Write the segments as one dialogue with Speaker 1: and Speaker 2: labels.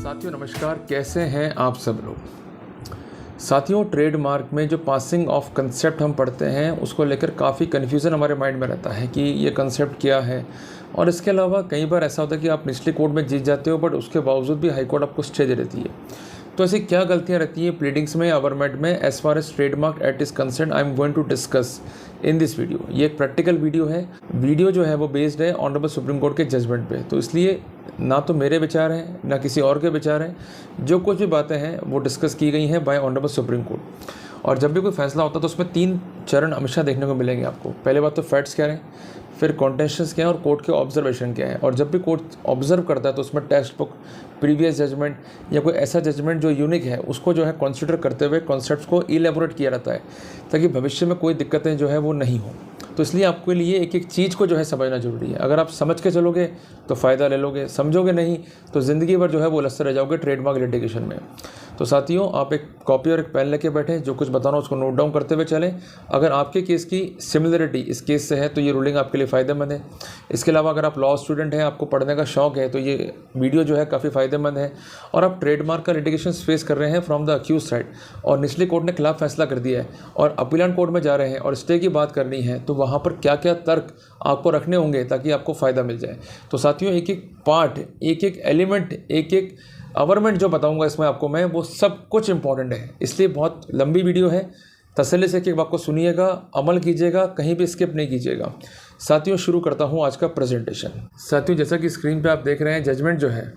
Speaker 1: साथियों नमस्कार, कैसे हैं आप सब लोग। साथियों, ट्रेडमार्क में जो पासिंग ऑफ कंसेप्ट हम पढ़ते हैं उसको लेकर काफ़ी कन्फ्यूज़न हमारे माइंड में रहता है कि ये कंसेप्ट क्या है। और इसके अलावा कई बार ऐसा होता है कि आप निचले कोर्ट में जीत जाते हो बट उसके बावजूद भी हाई कोर्ट आपको स्टे दे देती है। तो ऐसी क्या गलतियां रहती हैं प्लीडिंग्स में, अवरमेट में, as far as trademark act is concern I am going to discuss in this video. ये एक प्रैक्टिकल वीडियो है। वीडियो जो है वो बेस्ड है ऑनरेबल सुप्रीम कोर्ट के जजमेंट पे, तो इसलिए ना तो मेरे विचार हैं ना किसी और के विचार हैं। जो कुछ भी बातें हैं वो डिस्कस की गई हैं बाय ऑनरेबल सुप्रीम कोर्ट। और जब भी कोई फैसला होता है तो उसमें 3 चरण हमेशा देखने को मिलेंगे आपको। पहले बात तो फैक्ट्स क्या हैं, फिर कॉन्टेंशंस क्या है और कोर्ट के ऑब्जर्वेशन क्या है। और जब भी कोर्ट ऑब्जर्व करता है तो उसमें टेक्स्ट बुक, प्रीवियस जजमेंट या कोई ऐसा जजमेंट जो यूनिक है उसको जो है कंसिडर करते हुए कॉन्सेप्ट्स को इलेबोरेट किया रहता है ताकि भविष्य में कोई दिक्कतें जो है वो नहीं हो। तो इसलिए आपके लिए एक एक चीज़ को जो है समझना जरूरी है। अगर आप समझ के चलोगे तो फ़ायदा ले लोगे, समझोगे नहीं तो ज़िंदगी भर जो है वो लसते रह जाओगे ट्रेडमार्क लिटिगेशन में। तो साथियों, आप एक कॉपी और एक पेन लेके बैठे, जो कुछ बताना उसको नोट डाउन करते हुए चलें। अगर आपके केस की सिमिलरिटी इस केस से है तो ये रूलिंग आपके लिए फ़ायदेमंद है। इसके अलावा अगर आप लॉ स्टूडेंट हैं, आपको पढ़ने का शौक है, तो ये वीडियो जो है काफ़ी फ़ायदेमंद है। और आप ट्रेडमार्क का लिटिगेशन फेस कर रहे हैं फ्रॉम द अक्यूज साइड और निचले कोर्ट ने खिलाफ फैसला कर दिया है और अपीलेंट कोर्ट में जा रहे हैं और स्टे की बात करनी है, तो वहाँ पर क्या क्या तर्क आपको रखने होंगे ताकि आपको फ़ायदा मिल जाए। तो साथियों, एक एक पार्ट, एक एक एलिमेंट, एक एक अवरमेंट जो बताऊंगा इसमें आपको मैं, वो सब कुछ इंपॉर्टेंट है। इसलिए बहुत लंबी वीडियो है, तसल्ली से एक एक बात को सुनिएगा, अमल कीजिएगा, कहीं भी स्किप नहीं कीजिएगा। साथियों, शुरू करता हूं आज का प्रेजेंटेशन। साथियों, जैसा कि स्क्रीन पे आप देख रहे हैं, जजमेंट जो है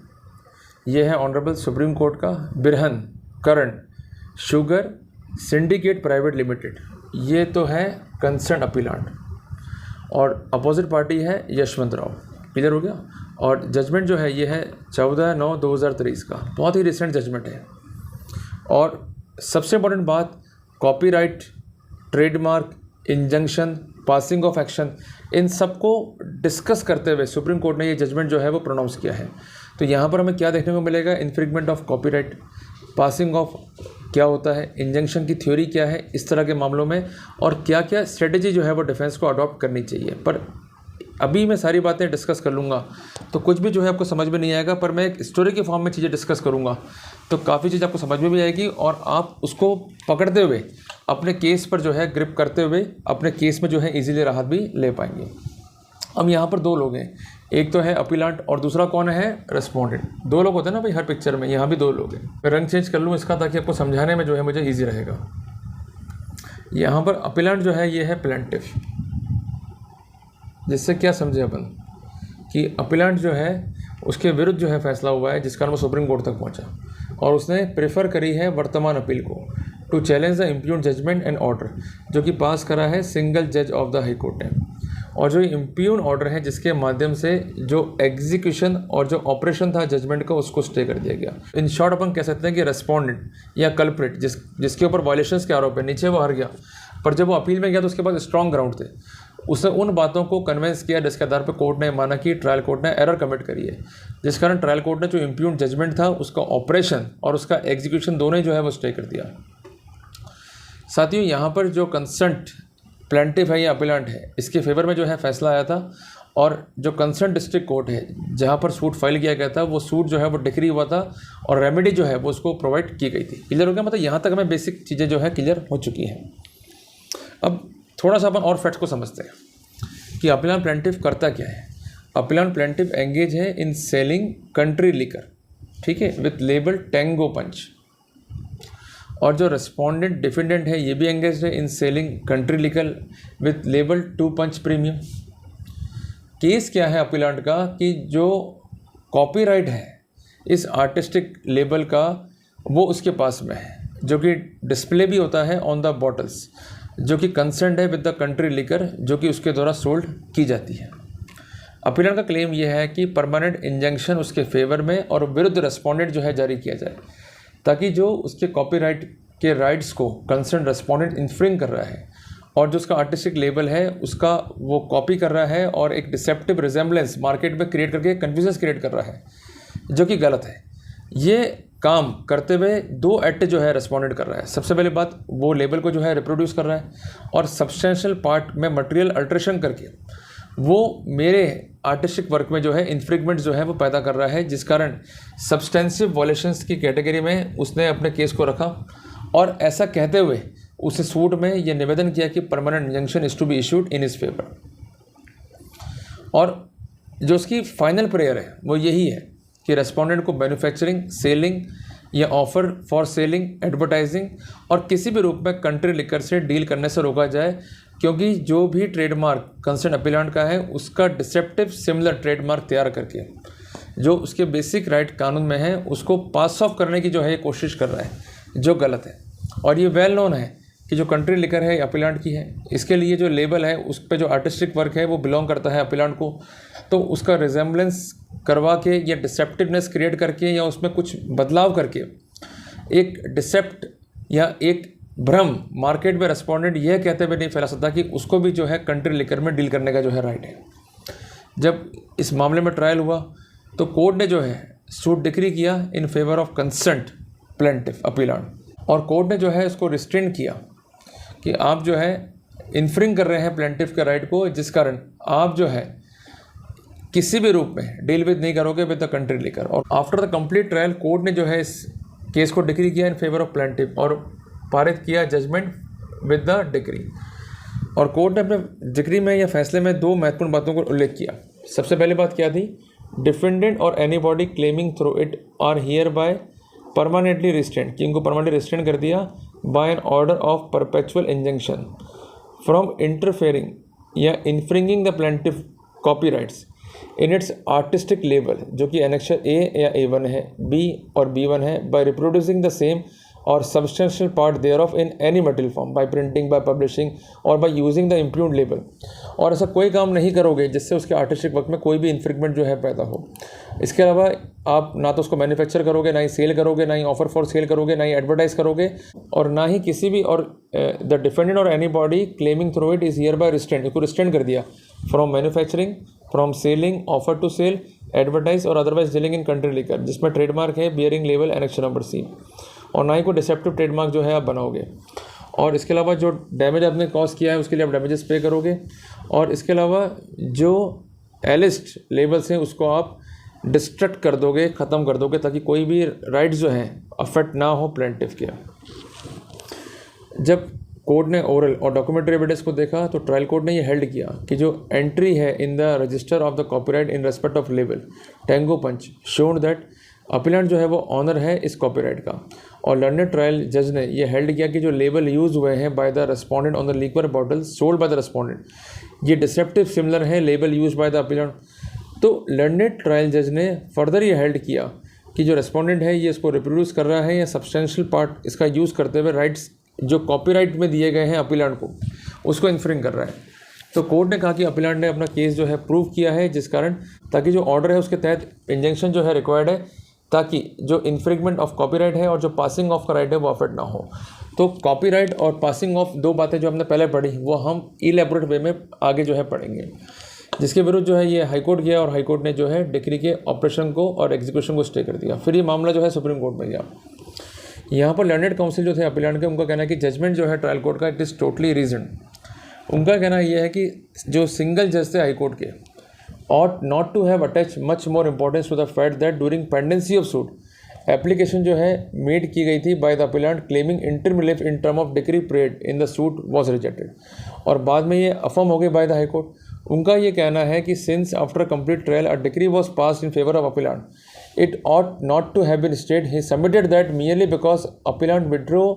Speaker 1: ये है ऑनरेबल सुप्रीम कोर्ट का बिरहन करण शुगर सिंडिकेट प्राइवेट लिमिटेड। ये तो है कंसर्न अपीलांट और अपोजिट पार्टी है यशवंत राव। क्लियर हो गया। और जजमेंट जो है ये है 14/9/2023 का, बहुत ही रिसेंट जजमेंट है। और सबसे इम्पोर्टेंट बात, copyright, trademark, injunction, passing of action, इन सबको डिस्कस करते हुए सुप्रीम कोर्ट ने ये जजमेंट जो है वो प्रोनाउंस किया है। तो यहाँ पर हमें क्या देखने को मिलेगा, इन्फ्रिंगमेंट ऑफ कॉपीराइट, पासिंग ऑफ क्या होता है, इंजंक्शन की थ्योरी क्या है इस तरह के मामलों में, और क्या क्या स्ट्रेटेजी जो है वो डिफेंस को अडॉप्ट करनी चाहिए। पर अभी मैं सारी बातें डिस्कस कर लूँगा तो कुछ भी जो है आपको समझ में नहीं आएगा, पर मैं एक स्टोरी के फॉर्म में चीज़ें डिस्कस करूँगा तो काफ़ी चीज़ आपको समझ में भी आएगी और आप उसको पकड़ते हुए अपने केस पर जो है ग्रिप करते हुए अपने केस में जो है इजीली राहत भी ले पाएंगे। अब यहाँ पर 2 लोग हैं, एक तो है अपीलांट और दूसरा कौन है, रेस्पोंडेंट। 2 लोग होते हैं ना भाई हर पिक्चर में, यहाँ भी 2 लोग हैं। मैं रंग चेंज कर लूँ इसका ताकि आपको समझाने में जो है मुझे ईजी रहेगा। यहाँ पर अपीलांट जो है ये है प्लेंटिफ, जिससे क्या समझे अपन कि अपीलांट जो है उसके विरुद्ध जो है फैसला हुआ है जिस कारण वो सुप्रीम कोर्ट तक पहुंचा और उसने प्रेफर करी है वर्तमान अपील को to challenge the impugned judgment and order, जो कि पास करा है सिंगल जज ऑफ द हाई कोर्ट ने। और जो इम्प्यून ऑर्डर है जिसके माध्यम से जो एग्जीक्यूशन और जो ऑपरेशन था जजमेंट का उसको स्टे कर दिया गया। इन शॉर्ट अपन कह सकते हैं कि रेस्पोंडेंट या कल्प्रिट जिसके ऊपर वायलेशंस के आरोप है, नीचे वो हार गया, पर जब वो अपील में गया तो उसके पास स्ट्रॉन्ग ग्राउंड थे। उसने उन बातों को कन्विंस किया जिसके आधार पर कोर्ट ने माना कि ट्रायल कोर्ट ने एरर कमिट करी है, जिस कारण ट्रायल कोर्ट ने जो इम्प्यून जजमेंट था उसका ऑपरेशन और उसका एग्जीक्यूशन दोनों ही जो है वो स्टे कर दिया। साथियों, यहाँ पर जो कंसर्न्ड प्लेंटिफ है या अपीलांट है, इसके फेवर में जो है फैसला आया था और जो कंसर्न डिस्ट्रिक्ट कोर्ट है जहाँ पर सूट फाइल किया गया था वो सूट जो है वो डिक्री हुआ था और रेमेडी जो है वो उसको प्रोवाइड की गई थी। क्लियर हो गया, मतलब यहाँ तक हमें बेसिक चीज़ें जो है क्लियर हो चुकी हैं। अब थोड़ा सा अपन और फैक्ट्स को समझते हैं कि अपीलांट प्लेंटिफ करता क्या है। अपीलांट प्लेंटिफ एंगेज है इन सेलिंग कंट्री लिकर, ठीक है, विथ लेबल टैंगो पंच। और जो रेस्पोंडेंट डिफेंडेंट है ये भी एंगेज है in selling country liquor with label 2 punch premium. Case क्या है अपीलांट का कि जो कॉपीराइट है इस आर्टिस्टिक लेबल का वो उसके पास में है, जो कि डिस्प्ले भी होता है ऑन द बॉटल्स, जो कि कंसर्न्ड है विद द कंट्री लिकर, जो कि उसके द्वारा सोल्ड की जाती है। अपीलेंट का क्लेम यह है कि परमानेंट इंजंक्शन उसके फेवर में और विरुद्ध रेस्पोंडेंट जो है जारी किया जाए, ताकि जो उसके कॉपीराइट के राइट्स को कंसर्न रेस्पोंडेंट इन्फ्रिंग कर रहा है और जो उसका आर्टिस्टिक लेबल है उसका वो कॉपी कर रहा है और एक डिसेप्टिव रिजेम्बलेंस मार्केट में क्रिएट करके कन्फ्यूजन क्रिएट कर रहा है, जो कि गलत है। ये काम करते हुए 2 एक्ट जो है रेस्पोंडेंट कर रहा है। सबसे पहली बात, वो लेबल को जो है रिप्रोड्यूस कर रहा है और सब्सटेंशियल पार्ट में मटेरियल अल्ट्रेशन करके वो मेरे आर्टिस्टिक वर्क में जो है इन्फ्रिंगमेंट जो है वो पैदा कर रहा है, जिस कारण सब्सटेंसिव वॉलेशंस की कैटेगरी में उसने अपने केस को रखा और ऐसा कहते हुए उसे सूट में यह निवेदन किया कि permanent injunction is to be issued in his favour. और जो उसकी फाइनल प्रेयर है वो यही है कि रेस्पोंडेंट को मैन्युफैक्चरिंग, सेलिंग या ऑफर फॉर सेलिंग, एडवर्टाइजिंग और किसी भी रूप में कंट्री लिकर से डील करने से रोका जाए, क्योंकि जो भी ट्रेडमार्क कंसर्न अपीलांट का है उसका डिसेप्टिव सिमिलर ट्रेडमार्क तैयार करके जो उसके बेसिक राइट कानून में है उसको पास ऑफ करने की जो है कोशिश कर रहा है, जो गलत है। और ये वेल नोन है कि जो कंट्री लिकर है अपीलांट की है, इसके लिए जो लेबल है उस पर जो आर्टिस्टिक वर्क है वो बिलोंग करता है अपीलांट को, तो उसका रिजेम्बलेंस करवा के या डिसेप्टिवनेस क्रिएट करके या उसमें कुछ बदलाव करके एक डिसेप्ट या एक भ्रम मार्केट में रेस्पोंडेंट यह कहते हुए नहीं फैला सकता कि उसको भी जो है कंट्री लिकर में डील करने का जो है राइट है। जब इस मामले में ट्रायल हुआ तो कोर्ट ने जो है सूट डिक्री किया in favour of consent plaintiff appellant, और कोर्ट ने जो है इसको रिस्ट्रेन किया कि आप जो है इन्फ्रिंग कर रहे हैं प्लेंटिफ के राइट को, जिस कारण आप जो है किसी भी रूप में डील विद नहीं करोगे विद द कंट्री लिकर। और after the complete trial court ने जो है इस केस को डिक्री किया इन फेवर ऑफ प्लेंटिफ और पारित किया जजमेंट विद द डिक्री। और कोर्ट ने अपने डिक्री में या फैसले में दो महत्वपूर्ण बातों को उल्लेख किया। सबसे पहली बात क्या थी, डिफेंडेंट और anybody claiming through it are hereby permanently restrained, कि इनको परमानेंटली रिस्ट्रेंड कर दिया by an order of perpetual injunction from interfering या infringing the plaintiff copyrights in its artistic label, जो कि एनेक्सर ए या A1 है, B और B1 है, बाय रिप्रोड्यूसिंग द सेम और substantial part thereof in any material form, by printing, by publishing और by using the improved label. और ऐसा कोई काम नहीं करोगे जिससे उसके आर्टिस्टिक वर्क में कोई भी इन्फ्रिंगमेंट जो है पैदा हो। इसके अलावा आप ना तो उसको मैन्युफैक्चर करोगे, ना ही सेल करोगे, ना ही ऑफर फॉर सेल करोगे, ना ही एडवर्टाइज करोगे, और ना ही किसी भी और द डिफेंडेंट और anybody claiming through it is hereby restrained, इसको रिस्ट्रेंड कर दिया from manufacturing, from selling, offer to sale, advertise और otherwise dealing in country liquor, जिसमें ट्रेडमार्क है bearing label annexure number C, और ना ही कोई डिसेप्टिव ट्रेडमार्क जो है आप बनाओगे। और इसके अलावा जो डैमेज आपने कॉज किया है उसके लिए आप डैमेजेस पे करोगे, और इसके अलावा जो एलिस्ट लेबल्स हैं उसको आप डिस्ट्रक्ट कर दोगे, ख़त्म कर दोगे, ताकि कोई भी राइट्स जो हैं अफेक्ट ना हो प्लेंटिफ के। जब कोर्ट ने ओरल और डॉक्यूमेंट्री एविडेंस को देखा तो ट्रायल कोर्ट ने ये हेल्ड किया कि जो एंट्री है in the register of the copyright in respect of label tango punch showed that appellant जो है वो ऑनर है इस कॉपीराइट का। और लर्नेड ट्रायल जज ने ये हेल्ड किया कि जो लेबल यूज हुए हैं bye the respondent on the liquor bottle sold by the respondent, ये डिसेप्टिव सिमिलर है label use by the appellate. तो लर्नेड ट्रायल जज ने फर्दर ये हेल्ड किया कि जो रेस्पोंडेंट है ये इसको रिप्रोड्यूस कर रहा है या सब्सटेंशियल पार्ट इसका यूज़ करते हुए राइट्स जो कॉपीराइट में दिए गए हैं अपीलेंट को उसको इन्फ्रिंग कर रहा है। तो कोर्ट ने कहा कि अपीलेंट ने अपना केस जो है प्रूव किया है, जिस कारण ताकि जो ऑर्डर है उसके तहत इंजंक्शन जो है रिक्वायर्ड है, ताकि जो इन्फ्रिंगमेंट ऑफ कॉपीराइट है और जो पासिंग ऑफ का राइट है वो अफेक्ट ना हो। तो कॉपीराइट और पासिंग ऑफ दो बातें जो हमने पहले पढ़ी वो हम इलैबोरेट वे में आगे जो है पढ़ेंगे, जिसके विरुद्ध जो है ये हाईकोर्ट गया और हाईकोर्ट ने जो है डिक्री के ऑपरेशन को और एग्जीक्यूशन को स्टे कर दिया। फिर ये मामला जो है सुप्रीम कोर्ट में गया। यहाँ पर लर्नेड काउंसिल जो थे अपीलेंट के, उनका कहना है कि जजमेंट जो है ट्रायल कोर्ट का इट इज़ टोटली रीजन। उनका कहना यह है कि जो सिंगल जज थे हाई कोर्ट के ought not to have attached much more importance to the fact that during pendency of suit application जो है मेड की गई थी by the appellate claiming interim relief in term of decree period in the suit was rejected, और बाद में ये affirm हो गई बाय द हाई कोर्ट। उनका ये कहना है कि since after complete trial a decree was passed in favour of appellate it ought not to have been stayed. He submitted that merely because appellant withdrew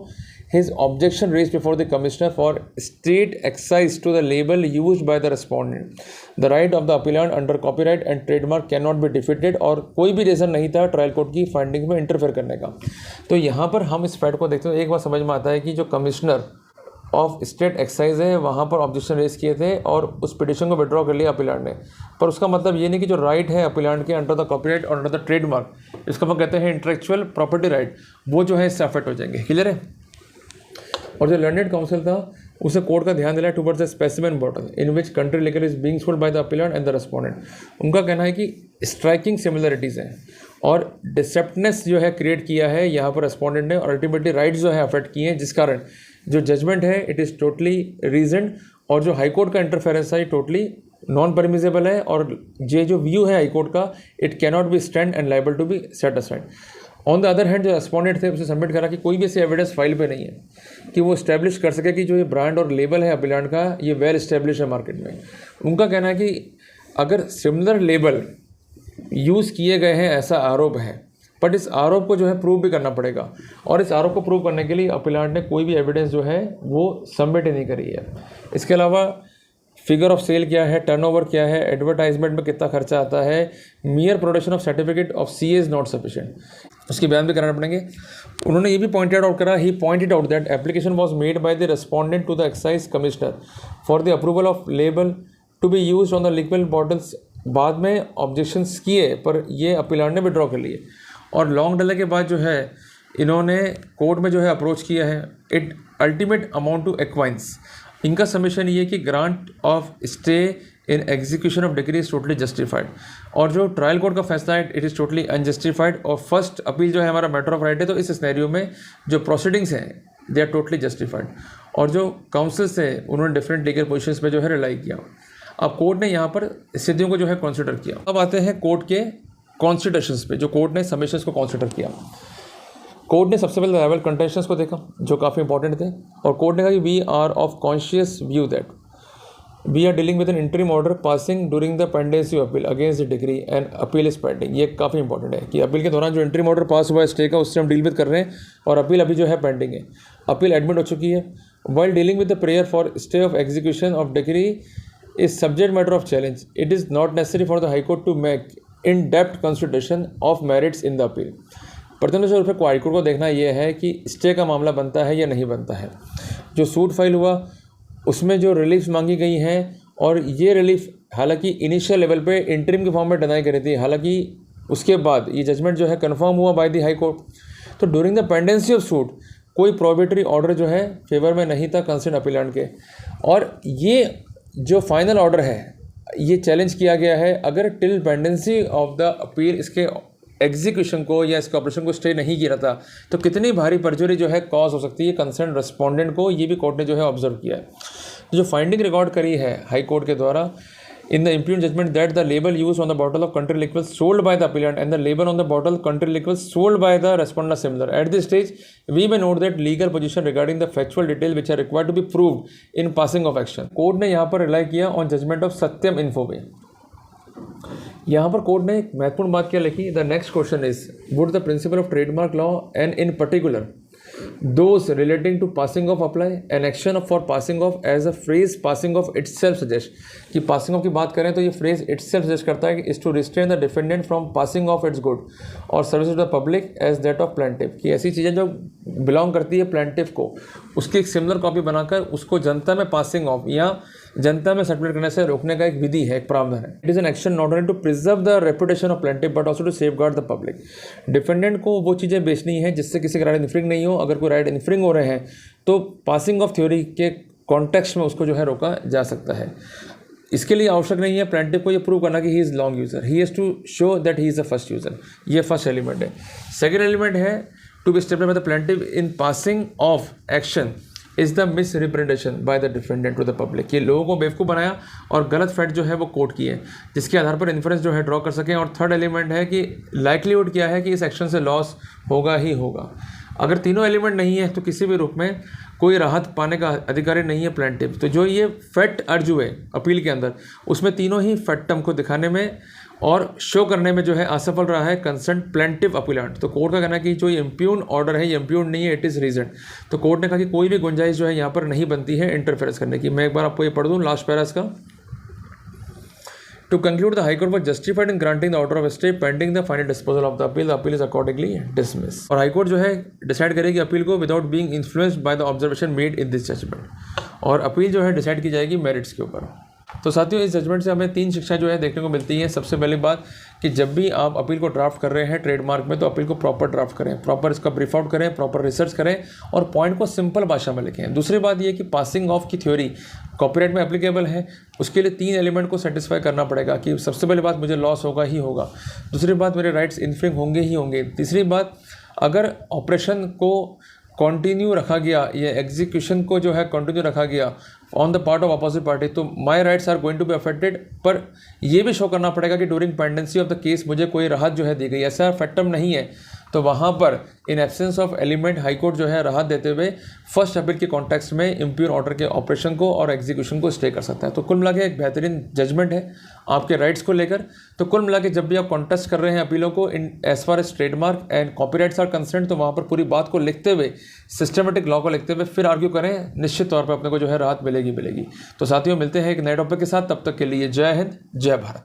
Speaker 1: his objection raised before the commissioner for state excise to the label used by the respondent. The right of the appellant under copyright and trademark cannot be defeated. और कोई भी reason नहीं था trial court की finding में interfere करने का। तो यहाँ पर हम इस फैक्ट को देखते हैं, एक बार समझ में आता है कि जो कमिश्नर ऑफ स्टेट एक्साइज है वहाँ पर ऑब्जेक्शन रेज किए थे और उस पिटिशन को विड्रॉ कर लिया अपीलेंट ने, पर उसका मतलब ये नहीं कि जो राइट है अपीलेंट के अंडर द कॉपीराइट और अंडर द ट्रेडमार्क, इसको हम कहते हैं इंटेलेक्चुअल प्रॉपर्टी राइट, वो जो है इससे अफेक्ट हो जाएंगे। क्लियर है। और जो लर्नेड काउंसिल था उसे कोर्ट का ध्यान दिलाया towards the specimen bottle in which country liquor is being sold by the appellate and the respondent. उनका कहना है कि स्ट्राइकिंग सिमिलरिटीज़ हैं और डिसेप्टनेस जो है क्रिएट किया है यहाँ पर रेस्पोंडेंट ने, और अल्टीमेटली राइट्स जो है अफेक्ट किए हैं, जिस कारण जो जजमेंट है इट इज़ टोटली रीजन, और जो हाई कोर्ट का इंटरफेरेंस है टोटली नॉन परमिसेबल है, और ये जो व्यू है हाई कोर्ट का, it cannot be stand and liable to be set aside. On the other hand जो रेस्पोंडेंट थे उसे सबमिट करा कि कोई भी ऐसी एविडेंस फाइल पे नहीं है कि वो इस्टेब्लिश कर सके कि जो ये ब्रांड और लेबल है अपीलेंट का ये वेल इस्टेब्लिश है मार्केट में। उनका कहना है कि अगर सिमिलर लेबल यूज़ किए गए हैं ऐसा आरोप है, बट इस आरोप को जो है प्रूव भी करना पड़ेगा, और इस आरोप को प्रूव करने के लिए अपीलेंट ने कोई भी एविडेंस जो है वो सबमिट ही नहीं करी है। इसके अलावा फिगर ऑफ सेल क्या है, टर्नओवर क्या है, एडवर्टाइजमेंट में कितना खर्चा आता है, मियर production of certificate of CA is not sufficient, उसके बयान भी कराना पड़ेंगे। उन्होंने ये भी पॉइंटेड आउट करा, ही pointed out that application was made by the respondent to the excise commissioner for the approval of label to be used on the liquid bottles. बाद में ऑब्जेक्शंस किए पर ये अपीलेंट ने विड्रॉ कर लिए, और लॉन्ग डिले के बाद जो है इन्होंने कोर्ट में जो है अप्रोच किया है। It ultimate amount to acquiescence. इनका सबमिशन ये कि grant of stay in execution of decree is totally justified, और जो ट्रायल कोर्ट का फैसला है इट इज़ टोटली अनजस्टिफाइड, और फर्स्ट अपील जो है हमारा मैटर ऑफ राइट है, तो इस सिनेरियो में जो प्रोसीडिंग्स हैं दे आर टोटली जस्टिफाइड, और जो काउंसिल्स थे उन्होंने डिफरेंट लीगल पोजिशंस पे जो है रिलाई किया। अब कोर्ट ने यहाँ पर स्थितियों को जो है कंसिडर किया। अब आते हैं कोर्ट के कॉन्सिडरेशंस पे, जो कोर्ट ने सबमिशंस को कंसिडर किया। कोर्ट ने सबसे पहले लाइबल कंटेंशंस को देखा जो काफ़ी इंपॉर्टेंट थे, और कोर्ट ने कहा कि we are of conscious view that we are dealing with an interim order passing during the pendency of appeal against the decree and appeal is pending. ये काफ़ी इंपॉर्टेंट है कि अपील के दौरान जो इंटरिम ऑर्डर पास हुआ है stay का, उससे हम डील विद कर रहे हैं, और अपील अभी जो है पेंडिंग है, अपील एडमिट हो चुकी है। While dealing with the prayer for stay of execution of decree is subject matter of challenge, it is not necessary for the high court to make in depth consideration of merits in the appeal. प्रथम रूप से high court को देखना यह है कि stay का मामला बनता है या नहीं बनता है। जो सूट फाइल हुआ उसमें जो रिलीफ मांगी गई हैं, और ये रिलीफ हालांकि इनिशियल लेवल पे इंटरिम के फॉर्म में डिनाई करी थी, हालांकि उसके बाद ये जजमेंट जो है कंफर्म हुआ बाय द हाई कोर्ट। तो during the pendency of suit कोई प्रोहिबिटरी ऑर्डर जो है फेवर में नहीं था कंसर्न अपीलेंट के, और ये जो फाइनल ऑर्डर है ये चैलेंज किया गया है। अगर till pendency of the appeal इसके एग्जीक्यूशन को या इसके ऑपरेशन को स्टे नहीं किया था तो कितनी भारी परजुरी जो है कॉज हो सकती है कंसर्न रेस्पोंडेंट को, ये भी कोर्ट ने जो है ऑब्जर्व किया है। जो फाइंडिंग रिकॉर्ड करी है हाई कोर्ट के द्वारा in the impugned judgment that the label used on the bottle of country liquid sold by the appellant and the label on the bottle country liquid sold by the respondent are similar. At this stage, we may note that legal position regarding the factual detail which are required to be proved in passing of action. Court ने यहाँ पर rely किया on judgment of Satyam info पे। यहाँ पर court ने एक महत्वपूर्ण बात क्या लिखी, the next question is would the principle of trademark law and in particular those relating to passing off apply an action for passing off as a phrase passing off itself suggest कि passing off की बात करें तो ये phrase itself suggest करता है कि is to restrain the defendant from passing off its good और service to the public as that of plaintiff कि ऐसी चीज़ें जो belong करती है plaintiff को उसकी एक सिमिलर कॉपी बनाकर उसको जनता में passing off या जनता में सेटलमेंट करने से रोकने का एक विधि है, एक प्रावधान है। It is an action not only to preserve the reputation of plaintiff but also to safeguard the public. Defendant को वो चीज़ें बेचनी है जिससे किसी का राइट इन्फ्रिंग नहीं हो। अगर कोई राइट इन्फ्रिंग हो रहे हैं तो पासिंग ऑफ थ्योरी के कॉन्टेक्स्ट में उसको जो है रोका जा सकता है। इसके लिए आवश्यक नहीं है प्लेंटिफ को ये प्रूव करना कि he is long user, he has to show that he is the first user. ये फर्स्ट एलिमेंट है। सेकेंड एलिमेंट है to be stepped by the plaintiff in passing of action is the misrepresentation by the defendant to the public. ये लोगों को बेवकूफ़ बनाया और गलत फैक्ट जो है वो कोट किए जिसके आधार पर इन्फ्रेंस जो है ड्रॉ कर सकें। और थर्ड एलिमेंट है कि लाइकलीहुड क्या है कि इस एक्शन से लॉस होगा ही होगा। अगर तीनों एलिमेंट नहीं है तो किसी भी रूप में कोई राहत पाने का अधिकारी नहीं है प्लेंटिफ। तो जो ये फैक्ट अर्ज हुए अपील के अंदर उसमें तीनों ही फैक्टम को दिखाने में और शो करने में जो है असफल रहा है कंसर्न प्लेंटिफ अपीलेंट। तो कोर्ट का कहना है कि जो ये इम्प्यून ऑर्डर है ये इम्प्यून नहीं है, इट इज़ रीजन। तो कोर्ट ने कहा कि कोई भी गुंजाइश जो है यहाँ पर नहीं बनती है इंटरफेरेंस करने की। मैं एक बार आपको ये पढ़ दूँ लास्ट पैरास का। To conclude, the High Court was justified in granting the order of stay pending the final disposal of the appeal. The appeal is accordingly dismissed. और हाई कोर्ट जो है डिसाइड करेगी अपील को without being influenced by the observation made in this judgment. और appeal जो है decide की जाएगी मेरिट्स के ऊपर। तो साथियों इस जजमेंट से हमें 3 शिक्षा जो है देखने को मिलती है। सबसे पहली बात कि जब भी आप अपील को ड्राफ्ट कर रहे हैं ट्रेडमार्क में तो अपील को प्रॉपर ड्राफ्ट करें, प्रॉपर इसका ब्रीफ आउट करें, प्रॉपर रिसर्च करें और पॉइंट को सिंपल भाषा में लिखें। दूसरी बात ये कि पासिंग ऑफ की थ्योरी कॉपीराइट में एप्लीकेबल है, उसके लिए 3 एलिमेंट को सेटिस्फाई करना पड़ेगा कि सबसे पहली बात मुझे लॉस होगा ही होगा, दूसरी बात मेरे राइट्स इन्फ्रिंग होंगे ही होंगे, तीसरी बात अगर ऑपरेशन को कंटिन्यू रखा गया, ये एग्जीक्यूशन को जो है कंटिन्यू रखा गया on the part of opposite party, तो my rights are going to be affected. पर ये भी शो करना पड़ेगा कि during pendency of the case मुझे कोई राहत जो है दी गई, ऐसा फैक्टम नहीं है, तो वहाँ पर in absence of element high court जो है राहत देते हुए फर्स्ट अपील के कॉन्टेक्स्ट में इम्प्योर ऑर्डर के ऑपरेशन को और एग्जीक्यूशन को स्टे कर सकता है। तो कुल मिला के एक बेहतरीन जजमेंट है आपके राइट्स को लेकर। तो कुल मिला के जब भी आप कॉन्टेस्ट कर रहे हैं अपीलों को in as far as trademark and copyrights are concern, तो वहाँ पर पूरी बात को लिखते हुए, सिस्टमेटिक लॉ को लिखते हुए फिर आर्ग्यू करें, निश्चित तौर पर अपने को जो है राहत मिलेगी। तो साथियों, मिलते हैं एक नए टॉपिक के साथ, तब तक के लिए जय हिंद, जय भारत।